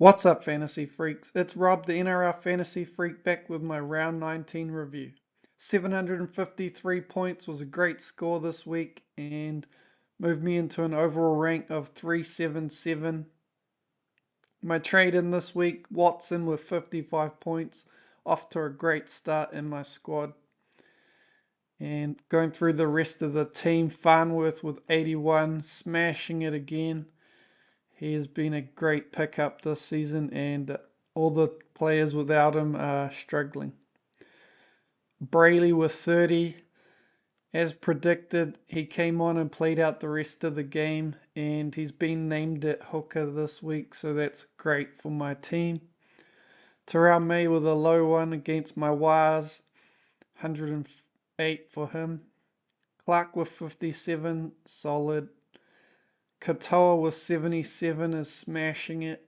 What's up, Fantasy Freaks? It's Rob, the NRL Fantasy Freak, back with my Round 19 review. 753 points was a great score this week and moved me into an overall rank of 377. My trade in this week, Watson with 55 points, off to a great start in my squad. And going through the rest of the team, Farnworth with 81, smashing it again. He has been a great pickup this season, and all the players without him are struggling. Brayley with 30. As predicted, he came on and played out the rest of the game, and he's been named at hooker this week, so that's great for my team. Terrell May with a low one against my Wires, 108 for him. Clark with 57, solid. Katoa with 77 is smashing it.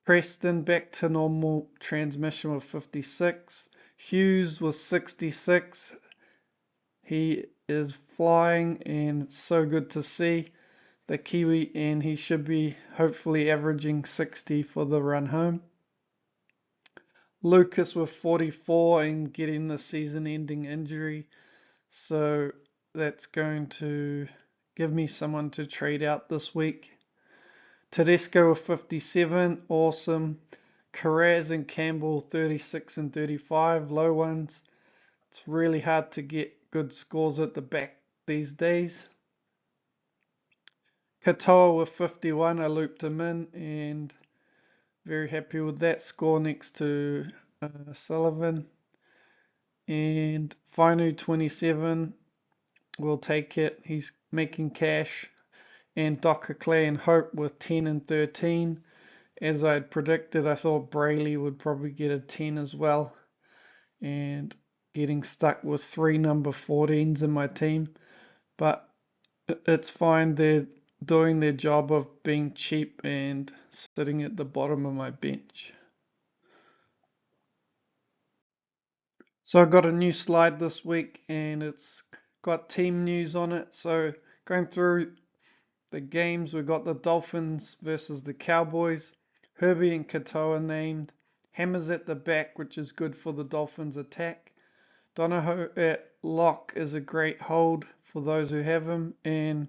Preston back to normal transmission with 56. Hughes with 66. He is flying and it's so good to see the Kiwi, and he should be hopefully averaging 60 for the run home. Lucas with 44 and getting the season-ending injury, so that's going to give me someone to trade out this week. Tedesco with 57, awesome. Carraz and Campbell 36 and 35, low ones. It's really hard to get good scores at the back these days. Katoa with 51, I looped him in and very happy with that score next to Sullivan. And Finu 27, we'll take it. He's making cash. And Docker Clay and Hope with 10 and 13. As I had predicted, I thought Brayley would probably get a 10 as well. And getting stuck with 3 number 14s in my team. But it's fine. They're doing their job of being cheap and sitting at the bottom of my bench. So I got a new slide this week and it's got team news on it. So going through the games, we got the Dolphins versus the Cowboys. Herbie and Katoa named. Hammers at the back, which is good for the Dolphins attack. Donahoe at lock is a great hold for those who have him. And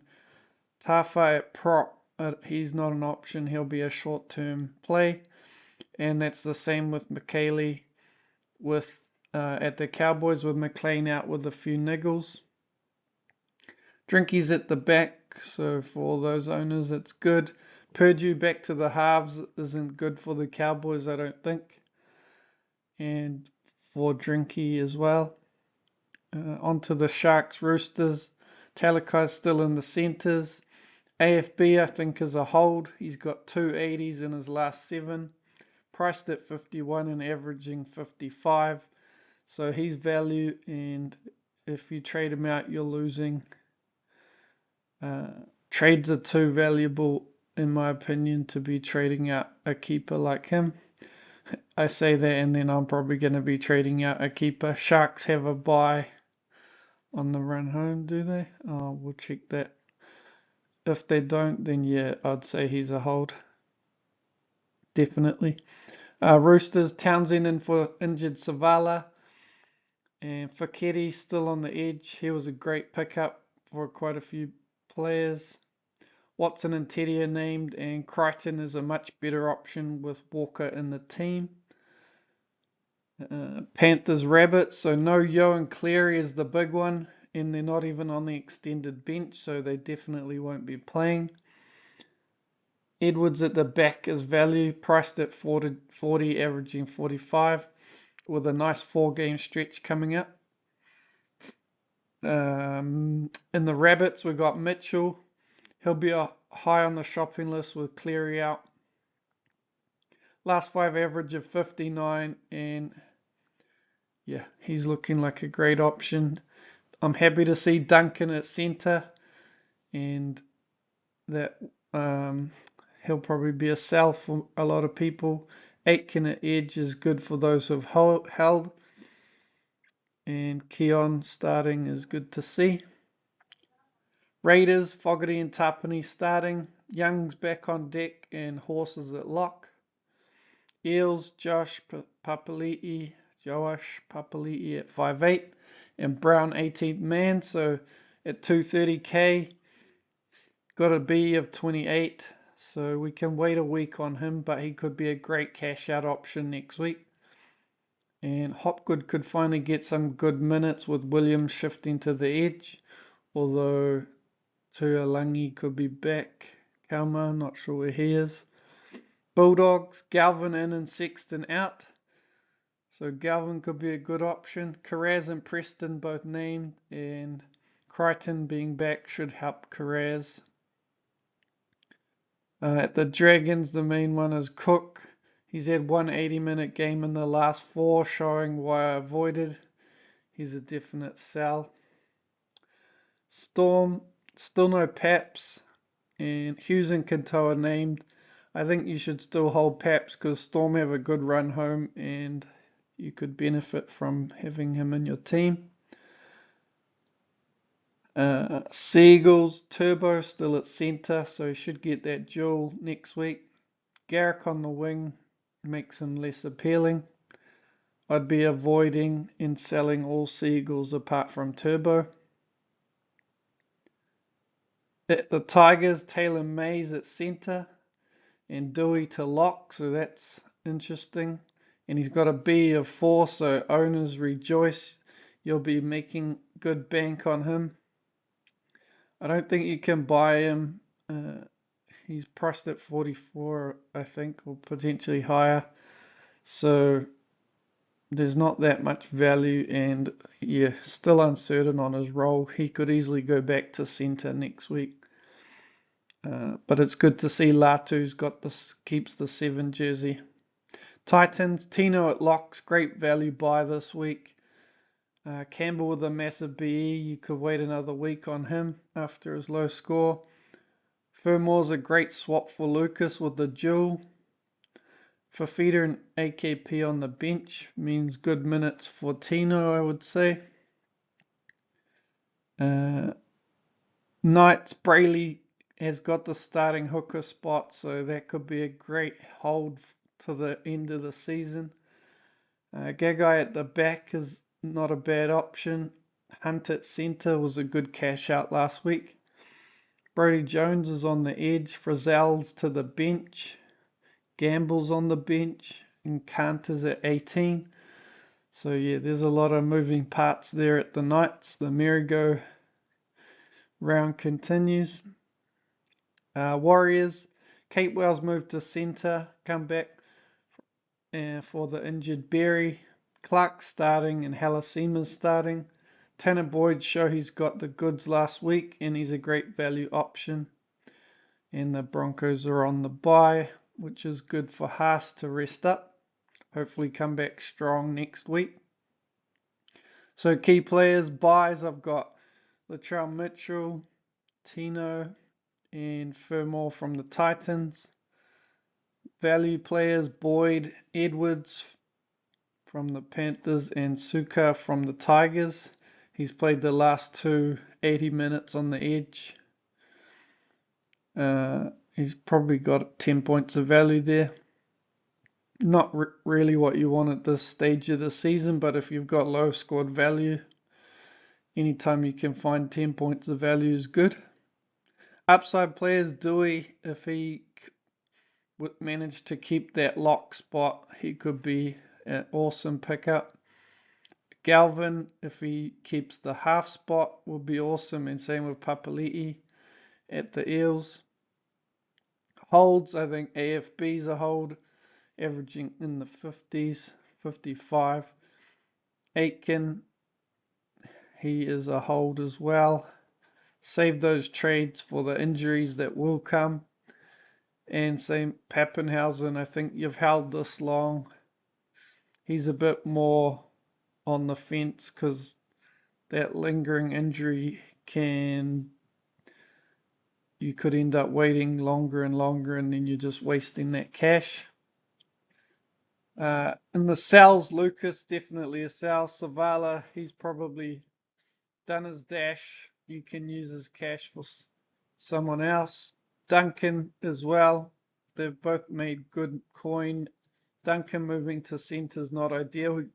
Tafa at prop, he's not an option. He'll be a short-term play. And that's the same with McKaylee with at the Cowboys, with McLean out with a few niggles. Drinky's at the back, so for all those owners, it's good. Purdue back to the halves isn't good for the Cowboys, I don't think. And for Drinky as well. Onto the Sharks Roosters. Talakai's still in the centres. AFB, I think, is a hold. He's got 2 80s in his last 7. Priced at 51 and averaging 55. So he's value, and if you trade him out, you're losing. Trades are too valuable, in my opinion, to be trading out a keeper like him. I say that, and then I'm probably going to be trading out a keeper. Sharks have a bye on the run home, do they? Oh, we'll check that. If they don't, then yeah, I'd say he's a hold. Definitely. Roosters, Townsend in for injured Savala. And Faketi still on the edge. He was a great pickup for quite a few players. Watson and Teddy are named, and Crichton is a much better option with Walker in the team. Panthers Rabbits, so no Yohan Cleary is the big one, and they're not even on the extended bench, so they definitely won't be playing. Edwards at the back is value, priced at 40, averaging 45, with a nice 4-game stretch coming up. In the Rabbits, we got Mitchell. He'll be high on the shopping list with Cleary out. Last 5 average of 59, and yeah, he's looking like a great option. I'm happy to see Duncan at centre, and that he'll probably be a sell for a lot of people. Aitken at edge is good for those who've held. And Keon starting is good to see. Raiders, Fogarty and Tapani starting. Young's back on deck and horses at lock. Eels, Papali'i, Joash Papali'i at 5'8", and Brown 18th man, so at 230k, got a B of 28, so we can wait a week on him, but he could be a great cash out option next week. And Hopgood could finally get some good minutes with Williams shifting to the edge, although Tuolangi could be back. Kalma, not sure where he is. Bulldogs, Galvin in and Sexton out. So Galvin could be a good option. Carraz and Preston both named, and Crichton being back should help Carraz. At the Dragons, the main one is Cook. He's had one 80-minute game in the last 4, showing why I avoided. He's a definite sell. Storm, still no Paps, and Hughes and Kantoa named. I think you should still hold Paps because Storm have a good run home and you could benefit from having him in your team. Seagulls, Turbo still at centre, so he should get that duel next week. Garrick on the wing makes him less appealing. I'd be avoiding and selling all Seagulls apart from Turbo. At the Tigers, Taylor Mays at centre and Dewey to lock, so that's interesting. And he's got a B of 4, so owners rejoice. You'll be making good bank on him. I don't think you can buy him. He's priced at 44, I think, or potentially higher. So there's not that much value, and yeah, still uncertain on his role. He could easily go back to centre next week. But it's good to see Latu's got this, keeps the 7 jersey. Titans, Tino at locks, great value buy this week. Campbell with a massive BE, you could wait another week on him after his low score. Furmore's a great swap for Lucas with the duel. Fafita and AKP on the bench means good minutes for Tino, I would say. Knights, Brayley has got the starting hooker spot, so that could be a great hold to the end of the season. Gagai at the back is not a bad option. Hunt at centre was a good cash out last week. Brodie Jones is on the edge. Frizzell's to the bench. Gamble's on the bench. And Cantor's at 18. So yeah, there's a lot of moving parts there at the Knights. The merry-go round continues. Warriors, Kate Wells moved to centre, come back for the injured Berry. Clark starting and Halasima starting. Tanner Boyd show he's got the goods last week and he's a great value option. And the Broncos are on the bye, which is good for Haas to rest up. Hopefully come back strong next week. So key players, buys, I've got Latrell Mitchell, Tino, and Furmore from the Titans. Value players, Boyd, Edwards from the Panthers, and Suka from the Tigers. He's played the last 80 minutes on the edge. He's probably got 10 points of value there. Not really what you want at this stage of the season, but if you've got low scored value, anytime you can find 10 points of value is good. Upside players, Dewey, if he would manage to keep that lock spot, he could be an awesome pickup. Galvin, if he keeps the half spot, will be awesome, and same with Papali'i at the Eels. Holds, I think AFB's a hold, averaging in the 50s, 55. Aitken, he is a hold as well. Save those trades for the injuries that will come. And same Pappenhausen, I think you've held this long. He's a bit more on the fence because that lingering injury you could end up waiting longer and longer and then you're just wasting that cash. In the sells, Lucas, definitely a sell. Savala, he's probably done his dash. You can use his cash for someone else. Duncan as well. They've both made good coin. Duncan moving to centre is not ideal.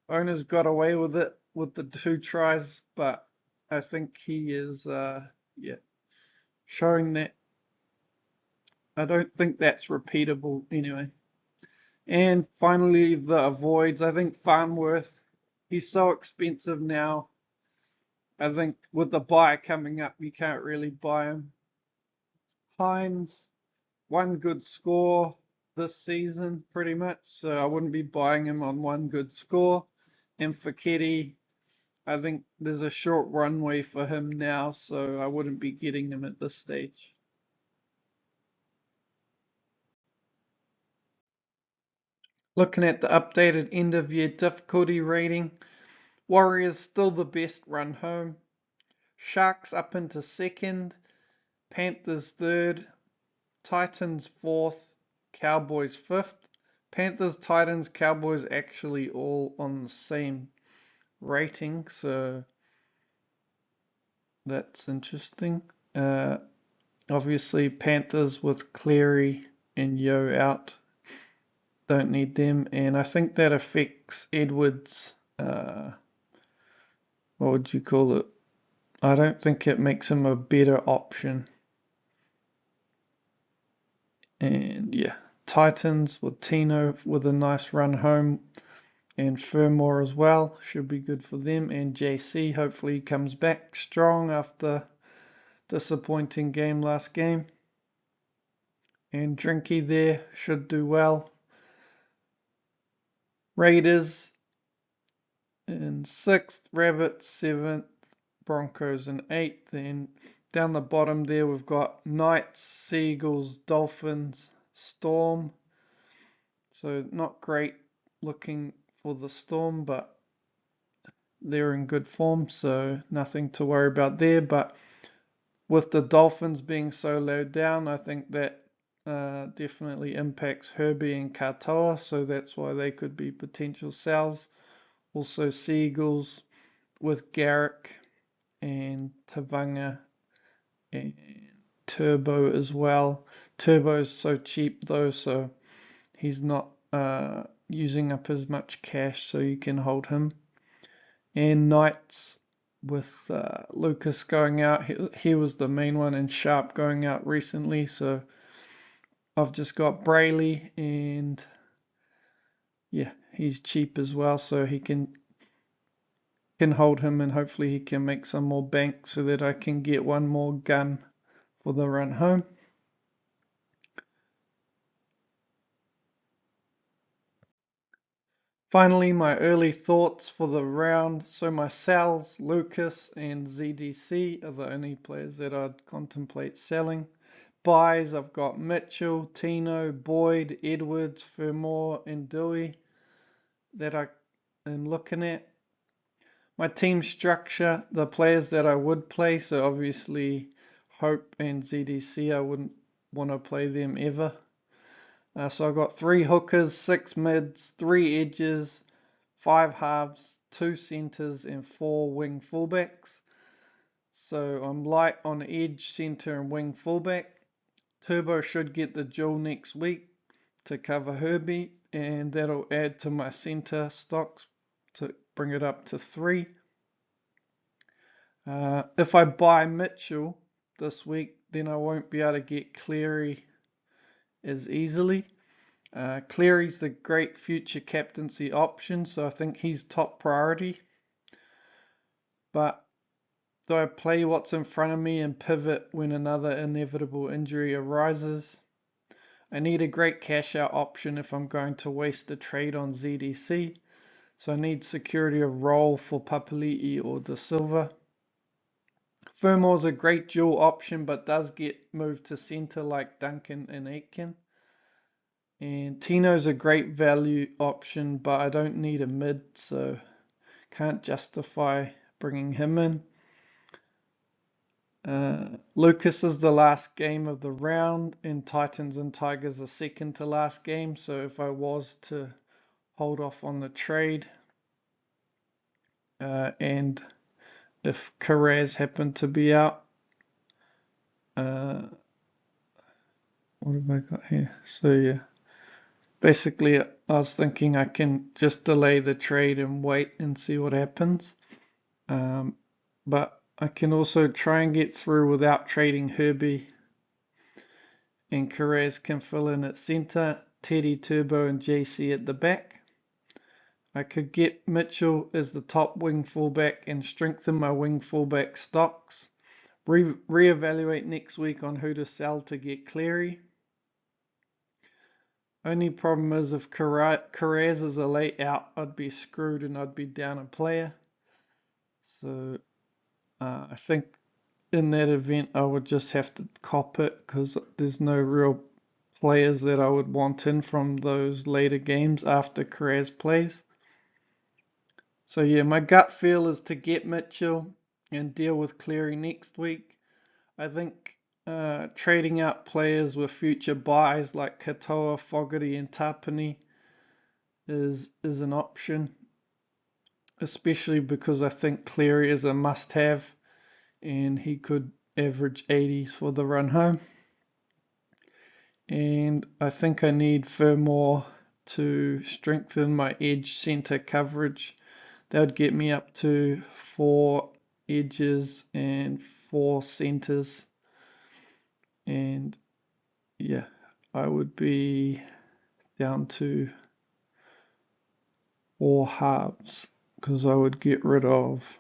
Owners got away with it with the 2 tries, but I think he is, yeah, showing that. I don't think that's repeatable anyway. And finally, the avoids. I think Farnworth, he's so expensive now. I think with the buy coming up, you can't really buy him. Hines, one good score this season, pretty much, so I wouldn't be buying him on one good score. And Fekete, I think there's a short runway for him now, so I wouldn't be getting him at this stage. Looking at the updated end of year difficulty rating, Warriors still the best run home. Sharks up into second, Panthers third, Titans fourth, Cowboys fifth. Panthers, Titans, Cowboys actually all on the same rating, so that's interesting. Obviously, Panthers with Cleary and Yo out, don't need them, and I think that affects Edwards. What would you call it? I don't think it makes him a better option. And yeah, Titans with Tino with a nice run home, and Fermor as well should be good for them. And JC hopefully comes back strong after disappointing game last game. And Drinky there should do well. Raiders in 6th, Rabbits 7th, Broncos in 8th. Then down the bottom there we've got Knights, Seagulls, Dolphins, Storm. So not great looking for the Storm, but they're in good form, so nothing to worry about there. But with the Dolphins being so low down, I think that definitely impacts Herbie and Katoa, so that's why they could be potential sells. Also Seagulls with Garrick and Tavanga and Turbo as well. Turbo's so cheap though, so he's not using up as much cash, so you can hold him. And Knights with Lucas going out. He was the main one, and Sharp going out recently, so I've just got Brayley, and yeah, he's cheap as well, so he can hold him, and hopefully he can make some more bank so that I can get one more gun for the run home. Finally, my early thoughts for the round. So my Sal's, Lucas, and ZDC are the only players that I'd contemplate selling. Buys, I've got Mitchell, Tino, Boyd, Edwards, Fermor, and Dewey that I am looking at. My team structure, the players that I would play, so obviously Hope and ZDC, I wouldn't want to play them ever. So I've got 3 hookers, 6 mids, 3 edges, 5 halves, 2 centers, and 4 wing fullbacks. So I'm light on edge, center, and wing fullback. Turbo should get the duel next week to cover Herbie, and that'll add to my center stocks to bring it up to 3. If I buy Mitchell this week, then I won't be able to get Cleary as easily. Cleary's the great future captaincy option, so I think he's top priority. But do I play what's in front of me and pivot when another inevitable injury arises? I need a great cash out option if I'm going to waste a trade on ZDC, so I need security of role for Papali'i or De Silva. Fermor's a great dual option, but does get moved to centre like Duncan and Aitken. And Tino's a great value option, but I don't need a mid, so can't justify bringing him in. Lucas is the last game of the round, and Titans and Tigers are second to last game, so if I was to hold off on the trade, and if Carraz happened to be out, what have I got here? So yeah, basically I was thinking I can just delay the trade and wait and see what happens. But I can also try and get through without trading Herbie, and Carrez can fill in at center, Teddy, Turbo, and JC at the back. I could get Mitchell as the top wing fullback and strengthen my wing fullback stocks. Reevaluate next week on who to sell to get Cleary. Only problem is if Carrez is a late out, I'd be screwed and I'd be down a player. So I think in that event I would just have to cop it because there's no real players that I would want in from those later games after Carrez plays. So yeah, my gut feel is to get Mitchell and deal with Cleary next week. I think trading out players with future buys like Katoa, Fogarty, and Tapani is an option, especially because I think Cleary is a must-have, and he could average 80s for the run home. And I think I need Furmore to strengthen my edge center coverage. That would get me up to 4 edges and 4 centers. And yeah, I would be down to 4 halves because I would get rid of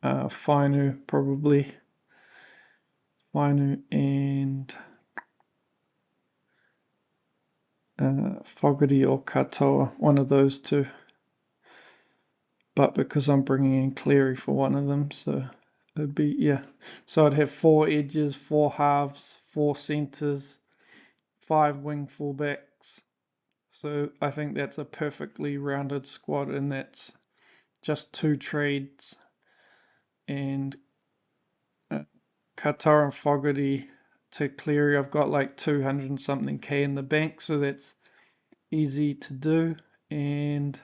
Fainu probably. Fainu and Fogarty or Katoa, one of those two. But because I'm bringing in Cleary for one of them, so it'd be, yeah. So I'd have 4 edges, 4 halves, 4 centers, 5 wing fullbacks. So I think that's a perfectly rounded squad, and that's just 2 trades. And Katoa and Fogarty to Cleary, I've got like 200 and something K in the bank, so that's easy to do. And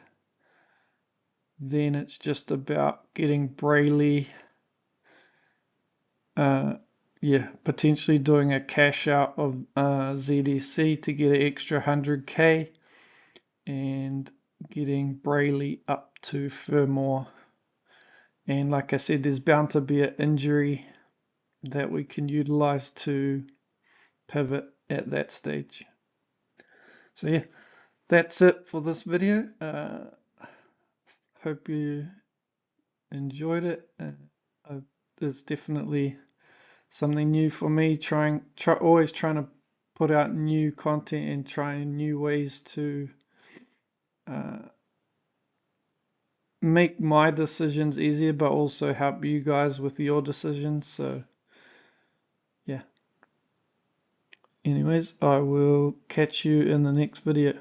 then it's just about getting Brayley, potentially doing a cash out of ZDC to get an extra 100k, and getting Brayley up to Furmore. And like I said, there's bound to be an injury that we can utilize to pivot at that stage. So yeah, that's it for this video. Hope you enjoyed it. It's definitely something new for me. Always trying to put out new content and trying new ways to make my decisions easier, but also help you guys with your decisions. So yeah. Anyways, I will catch you in the next video.